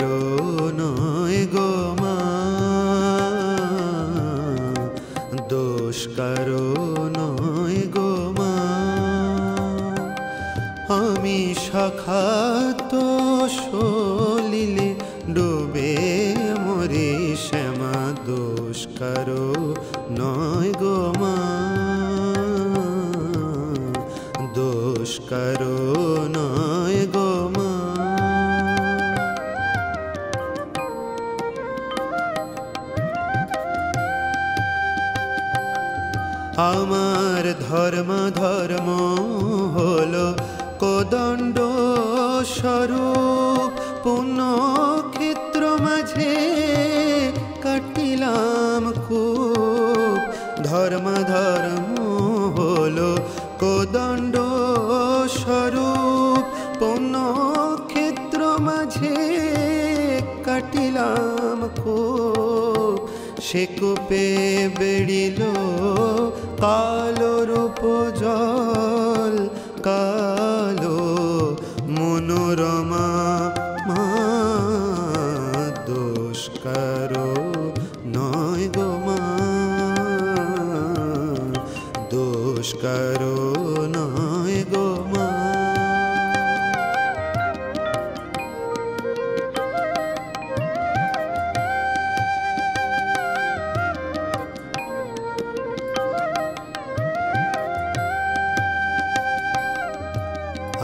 কারো নয় গো মা, দোষ কারো নয় গো মা। আমি শাখাত সলিলে ডুবে মরি শ্যামা, দোষ কারো নয় গো মা, দোষ কারো নয় গো মা। আমার ধর্ম ধর্ম হলো কোদণ্ড স্বরূপ, পুণ্যক্ষেত্র মাঝে কাটিলাম খুব। ধর্ম ধর্ম হলো কোদণ্ড স্বরূপ, পুণ্যক্ষেত্র মাঝে কাটিলাম খুব। সে কূপে বেড়িল কালো রূপ জল, কালো মনোরমা মা, দোষ কারো নয় গো মা, দোষ কারো নয় গো মা।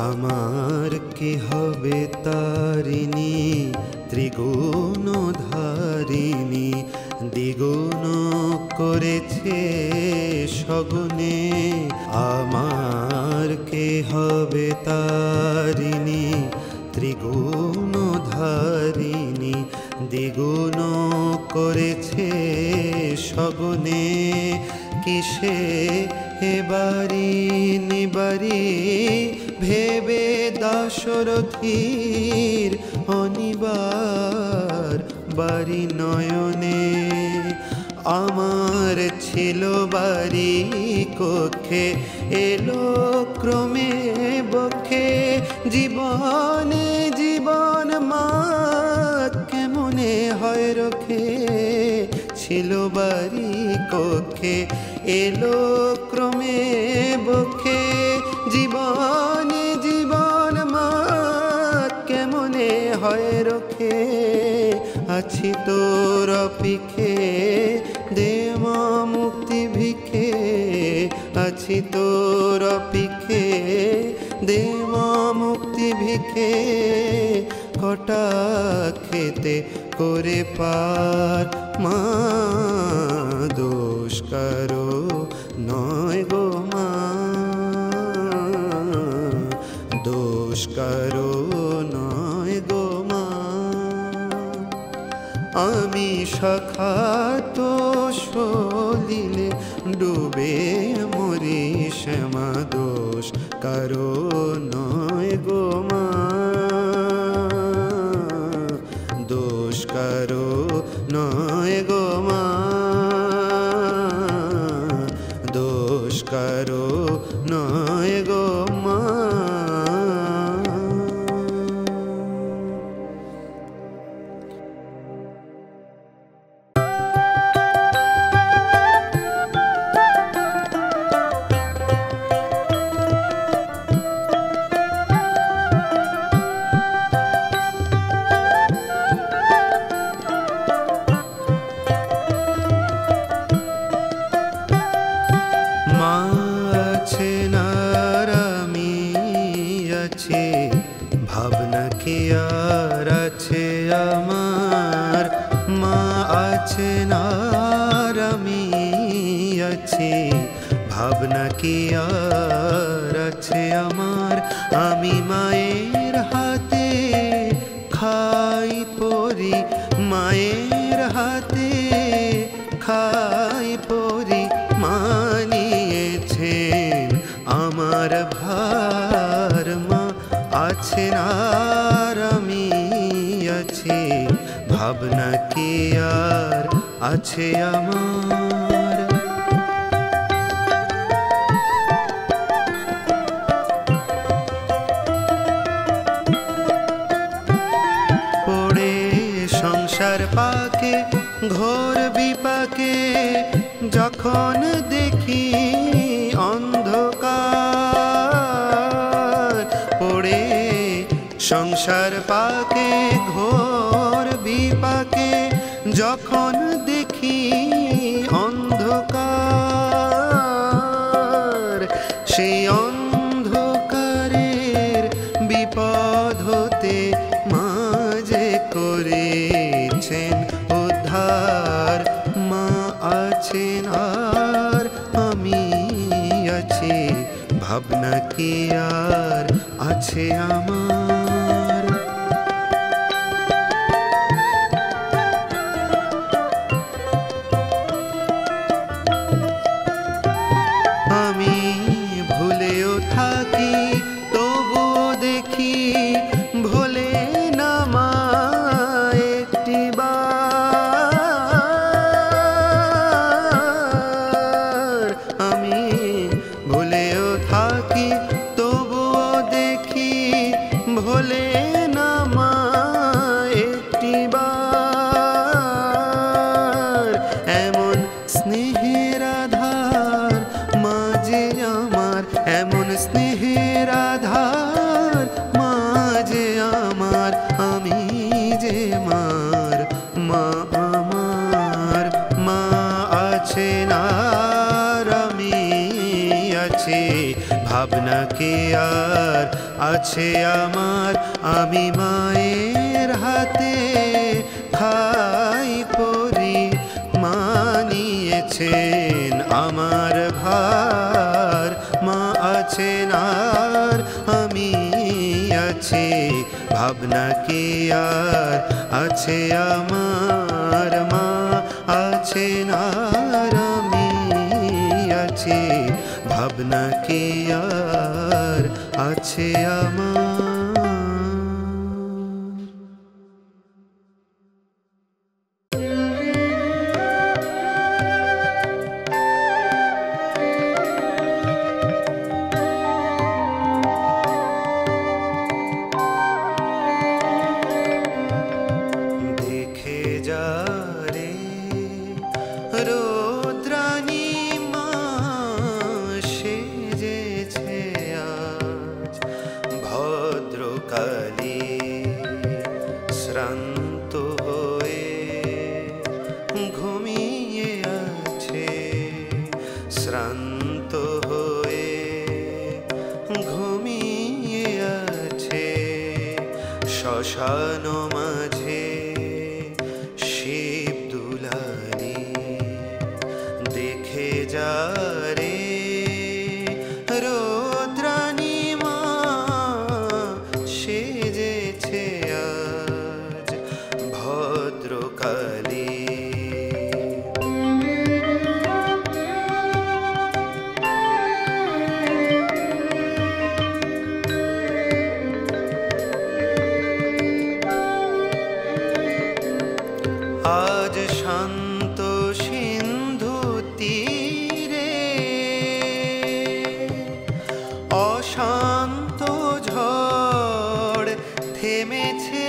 আমার কি হবে তারিণী, ত্রিগুণ ধারিণী, দ্বিগুণ করেছে সগুণে। আমার কি হবে তারিণী, ত্রিগুণ ধারিণী, দ্বিগুণ করেছে সগুণে। কিসে এবারি নিবারি ভেবে দাশরথীর অনিবার বাড়ি নয়নে। আমার ছিল বাড়ি কক্ষে, এলো ক্রমে বক্ষে জীবনে জীবন মা, কেমনে হয় রক্ষে। ছিল বাড়ি কক্ষে, এলো ক্রমে বক্ষে জীবনে জীবন মা, কেমনে হয় রক্ষে। আছি তোর অপিক্ষে দে মা মুক্তি ভিক্ষে, আছি তোর অপিক্ষে দে মা মুক্তি ভিক্ষে। কটা খেতে করে পার মা, দোষ কারো নয় গো মা, দোষ কারো নয় গো মা। আমি শাখাত সলিলে ডুবে মরি শ্যামা, দোষ কারো নয় গো মা, দোষ কারো নয় গো মা, দোষ কারো নয় গো মা। ভাবনা কি আর আছে আমার, মা আছে না আর আমি আছি। ভাবনা কি আর আছে আমার, আমি মায়ের হাতে খাই পরি, মায়ের হাতে খাই পরি। মানিয়েছেন আমার ভার মা, আছেন আর আমি আছি। ভাবনা কি আর আছে আমার। পড়ে সংসার পাকে ঘোর বিপাকে যখন দেখি অন্ধকার পড়ে, সংসার পাকে ঘোর বিপাকে যখন দেখি অন্ধকার, সেই অন্ধকারের বিপদ হতে মাঝে করেছেন উদ্ধার। মা আছেন আর আমি আছি, ভাবনা কি আর আছে আমার। আমি ভুলেও থাকি তবুও দেখি ভোলে না মা একটি বার। আমি ভুলেও থাকি তবুও দেখি ভোলে না মা একটি বার। এমন স্নেহের আধার মাঝে আমার, এমন স্নেহের আধার মাঝে আমার, আমি যে মার মা আমার। মা আছেন আর আমি আছি, ভাবনা কি আর আছে আমার। আমি মায়ের হাতে খাই পরি, মানিয়েছেন আমার ভার। মা আছেন আর আমি আছি, ভাবনা কি আর আছে আমার। মা আছেন আর আমি আছি, ভাবনা কি আর আছে আমার। রৌদ্রানী মা সেজেছে আজ ভদ্রকালী, শ্রান্ত হয়ে ঘুমিয়ে আছে, শ্রান্ত হয়ে ঘুমিয়ে আছে। শ্মশান মাঝে শিব দুলালি দেখে যা রে, রৌদ্রানী মা সেজেছে আজ ভদ্রকালী। আজ শান্ত সিন্ধু তীরে অশান্ত ঝড় থেমেছে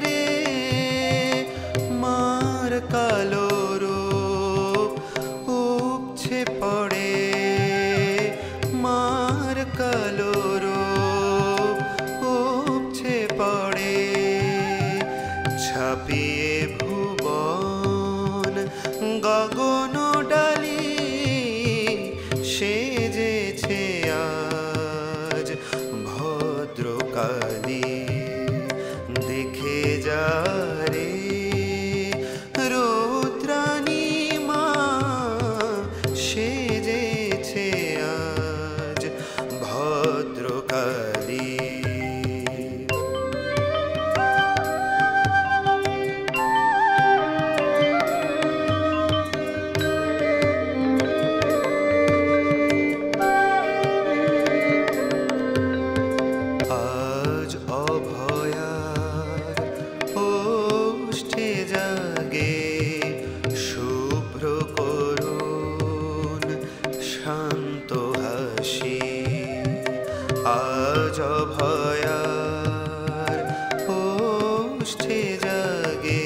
রে, মার কালো রূপ উপছে পড়ে, মার কালো রূপ উপছে পড়ে। ছাপিয়ে ভুবন গগন ডালি সেজেছে আজ ভদ্রকালী। দেখে যা রে, রৌদ্রানী মা সেজেছে আজ ভদ্রকালী। আজ অভয়ার ওষ্ঠে জাগে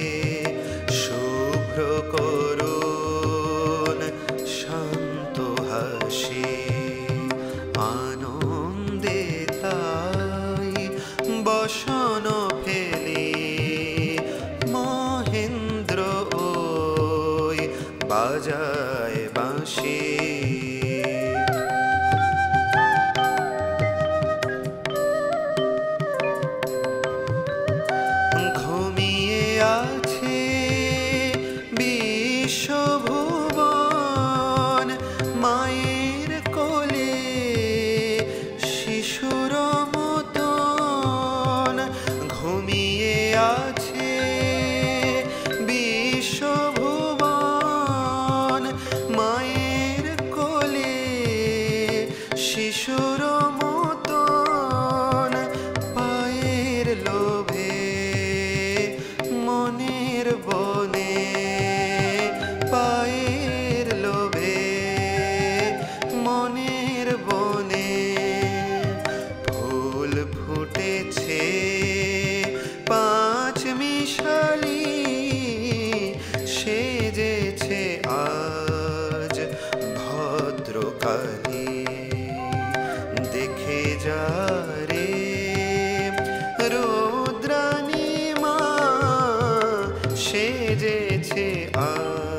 বাজায় বাঁশি। ঘুমিয়ে আছে বিশ্বভুবন মায়ের কোলে শিশুর মতন। ঘুমিয়ে আছে বিশ্বভুবন মায়ের কোলে শিশুর মতন। পায়ের লোভে মনের বনে, পায়ের লোভে মনের বনে ফুল ফুটেছে পাঁচ মিশালি। সেজেছে আজ ভদ্রকালী। দেখে যা রে রুদ্রাণী মা, সেজেছে আজ